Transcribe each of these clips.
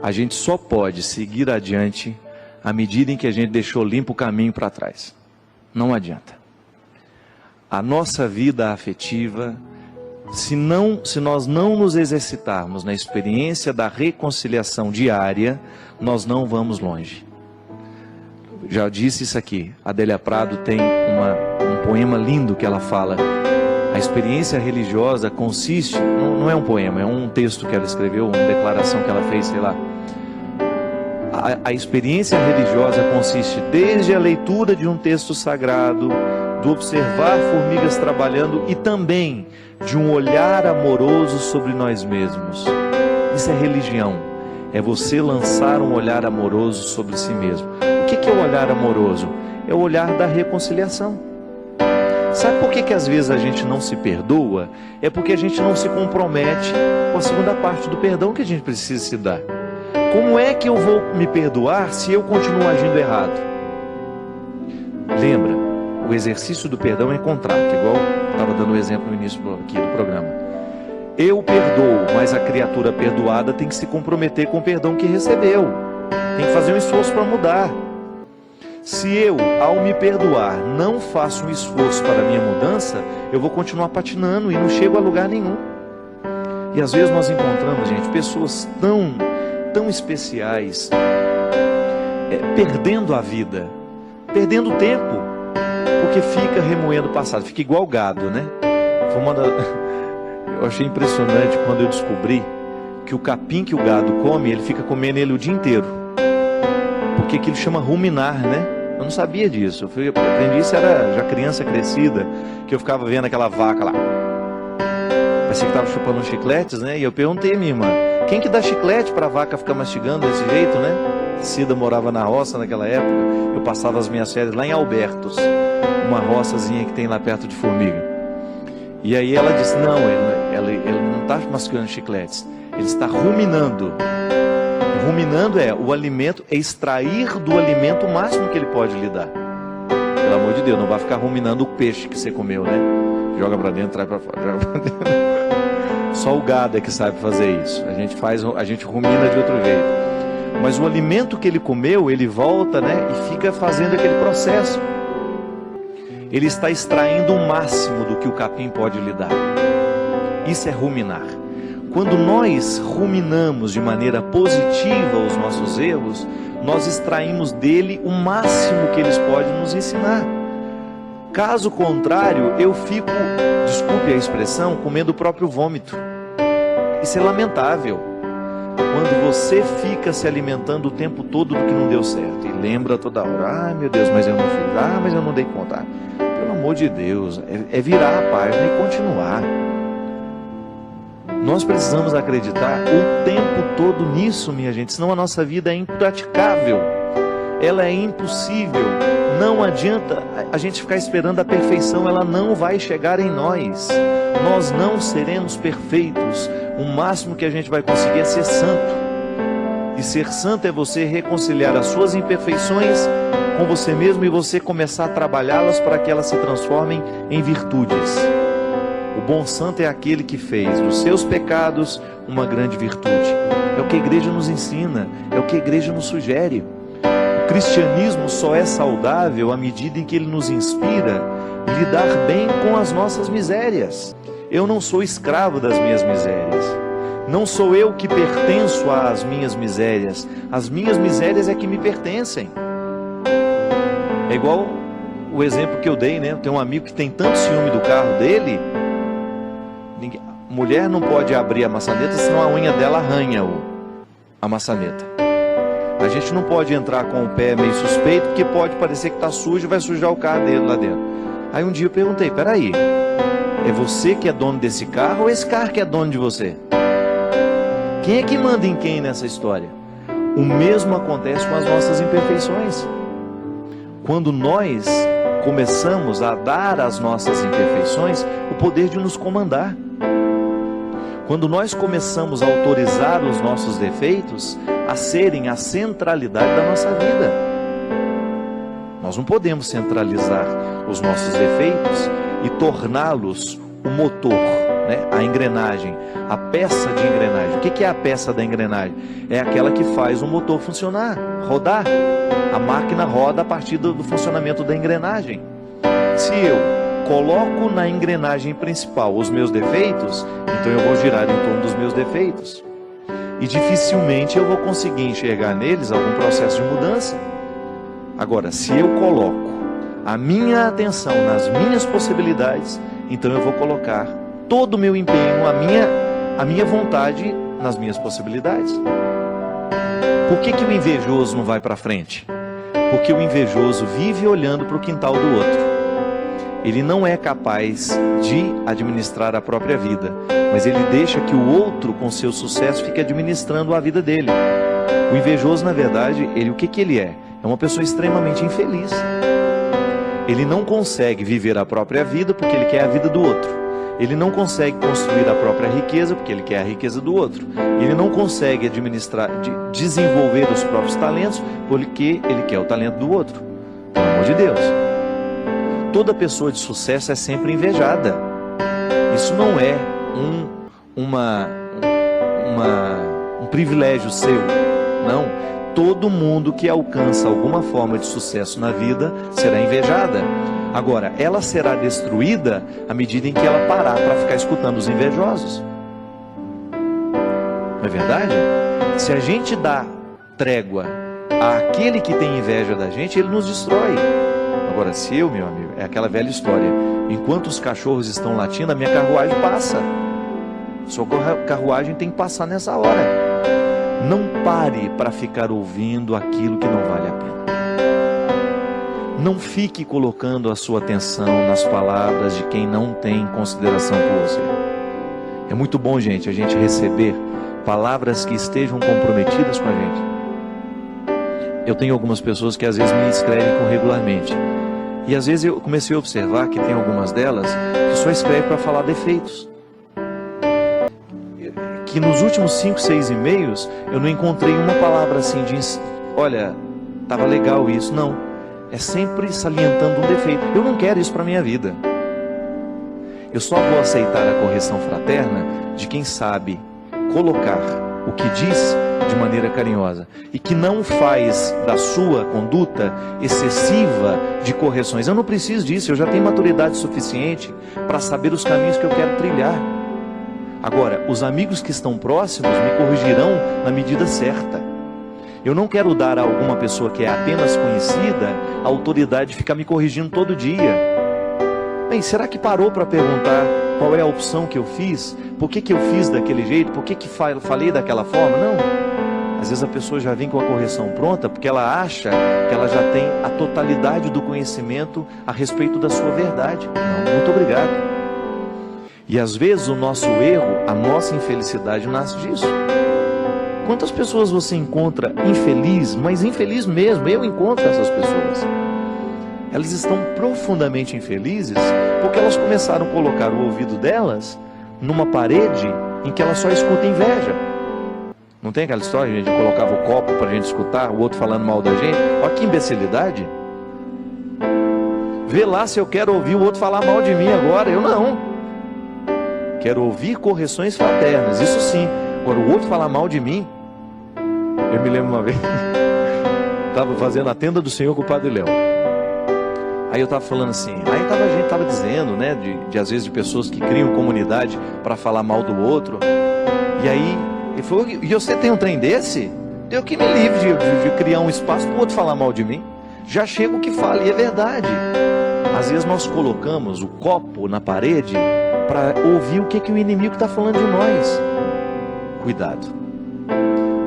A gente só pode seguir adiante à medida em que a gente deixou limpo o caminho para trás. Não adianta. A nossa vida afetiva, se nós não nos exercitarmos na experiência da reconciliação diária, nós não vamos longe. Já disse isso aqui, Adélia Prado tem um poema lindo que ela fala: a experiência religiosa consiste, não é um poema, é um texto que ela escreveu, uma declaração que ela fez, sei lá. A experiência religiosa consiste desde a leitura de um texto sagrado, do observar formigas trabalhando e também de um olhar amoroso sobre nós mesmos. Isso é religião, é você lançar um olhar amoroso sobre si mesmo. O que é o olhar amoroso? É o olhar da reconciliação. Sabe por que às vezes a gente não se perdoa? É porque a gente não se compromete com a segunda parte do perdão que a gente precisa se dar. Como é que eu vou me perdoar se eu continuo agindo errado? Lembra, o exercício do perdão é contrato, igual eu estava dando o exemplo no início aqui do programa. Eu perdoo, mas a criatura perdoada tem que se comprometer com o perdão que recebeu. Tem que fazer um esforço para mudar. Se eu, ao me perdoar, não faço um esforço para a minha mudança, eu vou continuar patinando e não chego a lugar nenhum. E às vezes nós encontramos, gente, pessoas tão especiais, perdendo a vida, perdendo tempo, porque fica remoendo o passado, fica igual gado, né? Eu achei impressionante quando eu descobri que o capim que o gado come, ele fica comendo ele o dia inteiro, porque aquilo chama ruminar, né? Eu não sabia disso, eu aprendi isso, era já criança crescida, que eu ficava vendo aquela vaca lá, parecia que estava chupando uns chicletes, né? E eu perguntei a minha irmã: quem que dá chiclete para a vaca ficar mastigando desse jeito, né? Cida morava na roça naquela época, eu passava as minhas férias lá em Albertos, uma roçazinha que tem lá perto de Formiga. E aí ela disse: não, ele não está mastigando chicletes, ele está ruminando. Ruminando o alimento, é extrair do alimento o máximo que ele pode lhe dar. Pelo amor de Deus, não vai ficar ruminando o peixe que você comeu, né? Joga para dentro, traz para fora, joga para dentro. Só o gado é que sabe fazer isso. A gente rumina de outro jeito. Mas o alimento que ele comeu, ele volta, né? E fica fazendo aquele processo. Ele está extraindo o máximo do que o capim pode lhe dar. Isso é ruminar. Quando nós ruminamos de maneira positiva os nossos erros, nós extraímos dele o máximo que eles podem nos ensinar. Caso contrário, eu fico, desculpe a expressão, comendo o próprio vômito. Isso é lamentável. Quando você fica se alimentando o tempo todo do que não deu certo e lembra toda hora: ai meu Deus, mas eu não fiz, mas eu não dei conta. Pelo amor de Deus, é virar a página e continuar. Nós precisamos acreditar o tempo todo nisso, minha gente, senão a nossa vida é impraticável, ela é impossível. Não adianta a gente ficar esperando a perfeição, ela não vai chegar em nós. Nós não seremos perfeitos. O máximo que a gente vai conseguir é ser santo. E ser santo é você reconciliar as suas imperfeições com você mesmo e você começar a trabalhá-las para que elas se transformem em virtudes. O bom santo é aquele que fez dos seus pecados uma grande virtude. É o que a igreja nos ensina, é o que a igreja nos sugere. O cristianismo só é saudável à medida em que ele nos inspira a lidar bem com as nossas misérias. Eu não sou escravo das minhas misérias. Não sou eu que pertenço às minhas misérias. As minhas misérias é que me pertencem. É igual o exemplo que eu dei, né? Eu tenho um amigo que tem tanto ciúme do carro dele. Mulher não pode abrir a maçaneta, senão a unha dela arranha a maçaneta. A gente não pode entrar com o pé meio suspeito, porque pode parecer que está sujo e vai sujar o carro dele lá dentro. Aí um dia eu perguntei: peraí, é você que é dono desse carro ou esse carro que é dono de você? Quem é que manda em quem nessa história? O mesmo acontece com as nossas imperfeições. Quando nós começamos a dar às nossas imperfeições o poder de nos comandar. Quando nós começamos a autorizar os nossos defeitos a serem a centralidade da nossa vida. Nós não podemos centralizar os nossos defeitos e torná-los o motor. né? A engrenagem, a peça de engrenagem. O que é a peça da engrenagem? É aquela que faz o motor funcionar, rodar. A máquina roda a partir do funcionamento da engrenagem. Se eu coloco na engrenagem principal os meus defeitos, então eu vou girar em torno dos meus defeitos. E dificilmente eu vou conseguir enxergar neles algum processo de mudança. Agora, se eu coloco a minha atenção nas minhas possibilidades, então eu vou colocar todo o meu empenho, a minha vontade nas minhas possibilidades. Por que o invejoso não vai para frente? Porque o invejoso vive olhando para o quintal do outro. Ele não é capaz de administrar a própria vida, mas ele deixa que o outro, com seu sucesso, fique administrando a vida dele. O invejoso, na verdade, o que ele é? É uma pessoa extremamente infeliz. Ele não consegue viver a própria vida porque ele quer a vida do outro. Ele não consegue construir a própria riqueza porque ele quer a riqueza do outro. Ele não consegue administrar, desenvolver os próprios talentos porque ele quer o talento do outro. Pelo amor de Deus. Toda pessoa de sucesso é sempre invejada. Isso não é um privilégio seu. Não. Todo mundo que alcança alguma forma de sucesso na vida será invejada. Agora, ela será destruída à medida em que ela parar para ficar escutando os invejosos. Não é verdade? Se a gente dá trégua àquele que tem inveja da gente, ele nos destrói. Agora, se eu, meu amigo, é aquela velha história, enquanto os cachorros estão latindo, a minha carruagem passa. Sua carruagem tem que passar nessa hora. Não pare para ficar ouvindo aquilo que não vale a pena. Não fique colocando a sua atenção nas palavras de quem não tem consideração por você. É muito bom, gente, a gente receber palavras que estejam comprometidas com a gente. Eu tenho algumas pessoas que às vezes me escrevem regularmente. E às vezes eu comecei a observar que tem algumas delas que só escrevem para falar defeitos. Que nos últimos 5, 6 e-mails eu não encontrei uma palavra assim de olha, estava legal isso. Não, é sempre salientando um defeito. Eu não quero isso para a minha vida. Eu só vou aceitar a correção fraterna de quem sabe colocar o que diz de maneira carinhosa e que não faz da sua conduta excessiva de correções. Eu não preciso disso, eu já tenho maturidade suficiente para saber os caminhos que eu quero trilhar. Agora, os amigos que estão próximos me corrigirão na medida certa. Eu não quero dar a alguma pessoa que é apenas conhecida a autoridade de ficar me corrigindo todo dia. Bem, será que parou para perguntar qual é a opção que eu fiz? Por que eu fiz daquele jeito? Por que falei daquela forma? Não. Às vezes a pessoa já vem com a correção pronta porque ela acha que ela já tem a totalidade do conhecimento a respeito da sua verdade. Não, muito obrigado. E às vezes o nosso erro, a nossa infelicidade nasce disso. Quantas pessoas você encontra infeliz, mas infeliz mesmo? Eu encontro essas pessoas. Elas estão profundamente infelizes porque elas começaram a colocar o ouvido delas numa parede em que ela só escuta inveja. Não tem aquela história, a gente colocava o copo para a gente escutar, o outro falando mal da gente? Olha que imbecilidade. Vê lá se eu quero ouvir o outro falar mal de mim agora. Eu não. Quero ouvir correções fraternas, isso sim. Agora o outro falar mal de mim. Eu me lembro uma vez, estava fazendo a tenda do Senhor com o Padre Léo. Aí eu estava falando assim, a gente estava dizendo, né, às vezes de pessoas que criam comunidade para falar mal do outro. E aí ele falou, e você tem um trem desse? Eu que me livre de criar um espaço para o outro falar mal de mim. Já chega o que fala, e é verdade. Às vezes nós colocamos o copo na parede para ouvir o que o inimigo está falando de nós. Cuidado.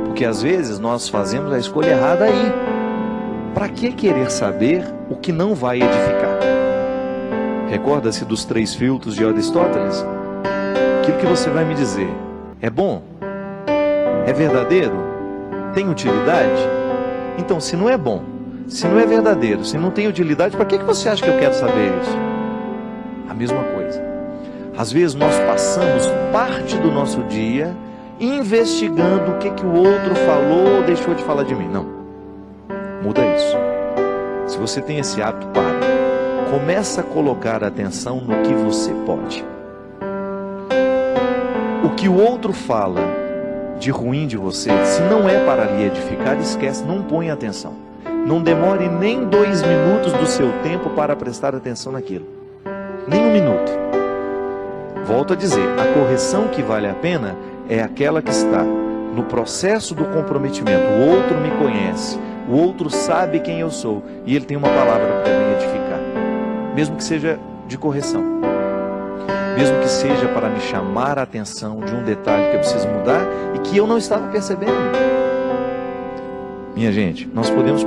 Porque às vezes nós fazemos a escolha errada aí. Para que querer saber o que não vai edificar? Recorda-se dos 3 filtros de Aristóteles? Aquilo que você vai me dizer é bom? É verdadeiro? Tem utilidade? Então, se não é bom, se não é verdadeiro, se não tem utilidade, para que você acha que eu quero saber isso? A mesma coisa. Às vezes nós passamos parte do nosso dia investigando o que o outro falou ou deixou de falar de mim. Não. Muda isso. Se você tem esse hábito, pare. Começa a colocar atenção no que você pode. O que o outro fala de ruim de você, se não é para lhe edificar, esquece, não põe atenção. Não demore nem 2 minutos do seu tempo para prestar atenção naquilo. Nem 1 minuto. Volto a dizer, a correção que vale a pena é aquela que está no processo do comprometimento. O outro me conhece, o outro sabe quem eu sou e ele tem uma palavra para me edificar. Mesmo que seja de correção. Mesmo que seja para me chamar a atenção de um detalhe que eu preciso mudar e que eu não estava percebendo. Minha gente, nós podemos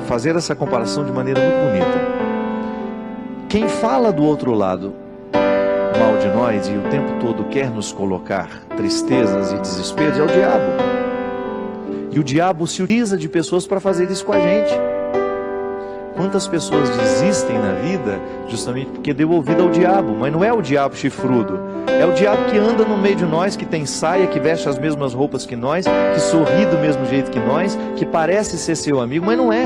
fazer essa comparação de maneira muito bonita. Quem fala do outro lado mal de nós e o tempo todo quer nos colocar tristezas e desesperos é o diabo. E o diabo se utiliza de pessoas para fazer isso com a gente. Quantas pessoas desistem na vida justamente porque deu ouvido ao diabo, mas não é o diabo chifrudo, é o diabo que anda no meio de nós, que tem saia, que veste as mesmas roupas que nós, que sorri do mesmo jeito que nós, que parece ser seu amigo, mas não é.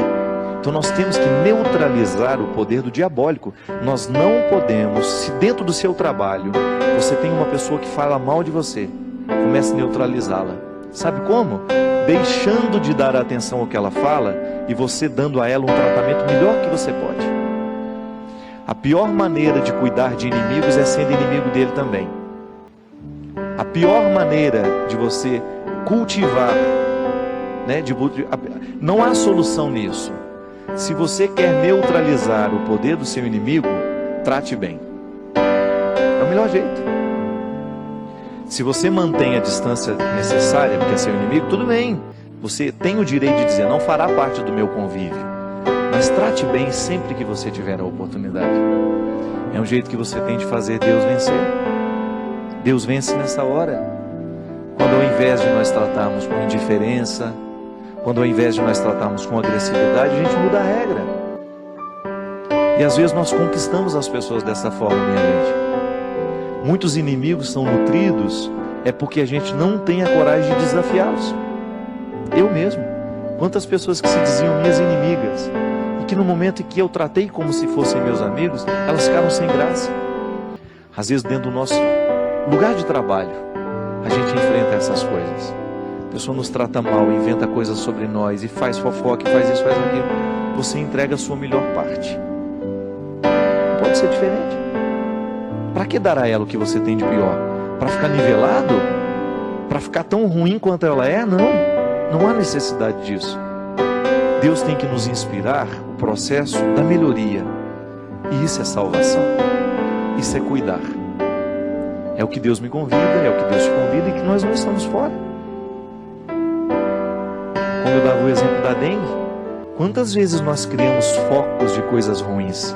Então nós temos que neutralizar o poder do diabólico. Nós não podemos, se dentro do seu trabalho você tem uma pessoa que fala mal de você, comece a neutralizá-la. Sabe como? Deixando de dar atenção ao que ela fala e você dando a ela um tratamento melhor que você pode. A pior maneira de cuidar de inimigos é sendo inimigo dele também. A pior maneira de você cultivar, né, não há solução nisso. Se você quer neutralizar o poder do seu inimigo, trate bem. É o melhor jeito. Se você mantém a distância necessária porque é seu inimigo, tudo bem. Você tem o direito de dizer, não fará parte do meu convívio. Mas trate bem sempre que você tiver a oportunidade. É um jeito que você tem de fazer Deus vencer. Deus vence nessa hora. Quando ao invés de nós tratarmos com indiferença, quando ao invés de nós tratarmos com agressividade, a gente muda a regra. E às vezes nós conquistamos as pessoas dessa forma, minha gente. Muitos inimigos são nutridos é porque a gente não tem a coragem de desafiá-los. Eu mesmo. Quantas pessoas que se diziam minhas inimigas e que no momento em que eu tratei como se fossem meus amigos, elas ficaram sem graça. Às vezes dentro do nosso lugar de trabalho, a gente enfrenta essas coisas. A pessoa nos trata mal, inventa coisas sobre nós e faz fofoca, faz isso, faz aquilo. Você entrega a sua melhor parte. Não pode ser diferente. Para que dar a ela o que você tem de pior? Para ficar nivelado? Para ficar tão ruim quanto ela é? Não há necessidade disso. Deus tem que nos inspirar o processo da melhoria. E isso é salvação. Isso é cuidar. É o que Deus me convida, é o que Deus te convida e que nós não estamos fora. Como eu dava o exemplo da dengue, quantas vezes nós criamos focos de coisas ruins?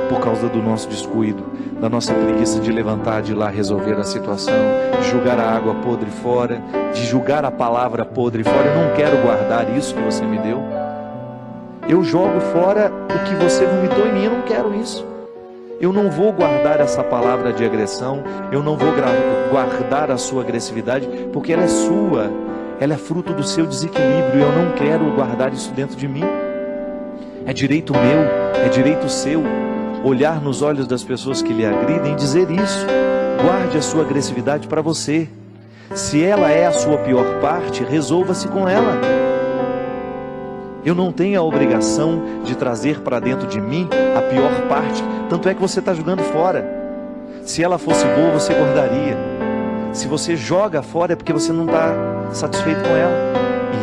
Por causa do nosso descuido, da nossa preguiça de levantar, de ir lá resolver a situação, de jogar a água podre fora, de julgar a palavra podre fora. Eu não quero guardar isso que você me deu. Eu jogo fora o que você vomitou em mim, eu não quero isso. Eu não vou guardar essa palavra de agressão, eu não vou guardar a sua agressividade, porque ela é sua, ela é fruto do seu desequilíbrio, eu não quero guardar isso dentro de mim. É direito meu, é direito seu. Olhar nos olhos das pessoas que lhe agridem e dizer isso. Guarde a sua agressividade para você. Se ela é a sua pior parte, resolva-se com ela. Eu não tenho a obrigação de trazer para dentro de mim a pior parte. Tanto é que você está jogando fora. Se ela fosse boa, você guardaria. Se você joga fora é porque você não está satisfeito com ela.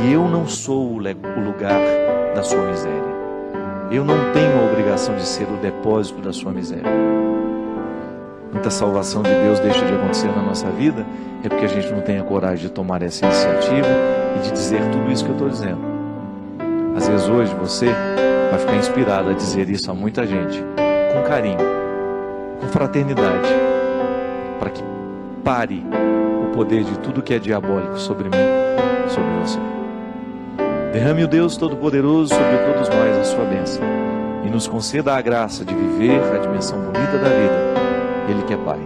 E eu não sou o lugar da sua miséria. Eu não tenho a obrigação de ser o depósito da sua miséria. Muita salvação de Deus deixa de acontecer na nossa vida é porque a gente não tem a coragem de tomar essa iniciativa e de dizer tudo isso que eu estou dizendo. Às vezes hoje você vai ficar inspirado a dizer isso a muita gente, com carinho, com fraternidade, para que pare o poder de tudo que é diabólico sobre mim, sobre você. Derrame o Deus Todo-Poderoso sobre todos nós a sua bênção e nos conceda a graça de viver a dimensão bonita da vida. Ele que é Pai,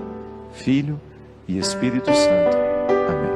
Filho e Espírito Santo. Amém.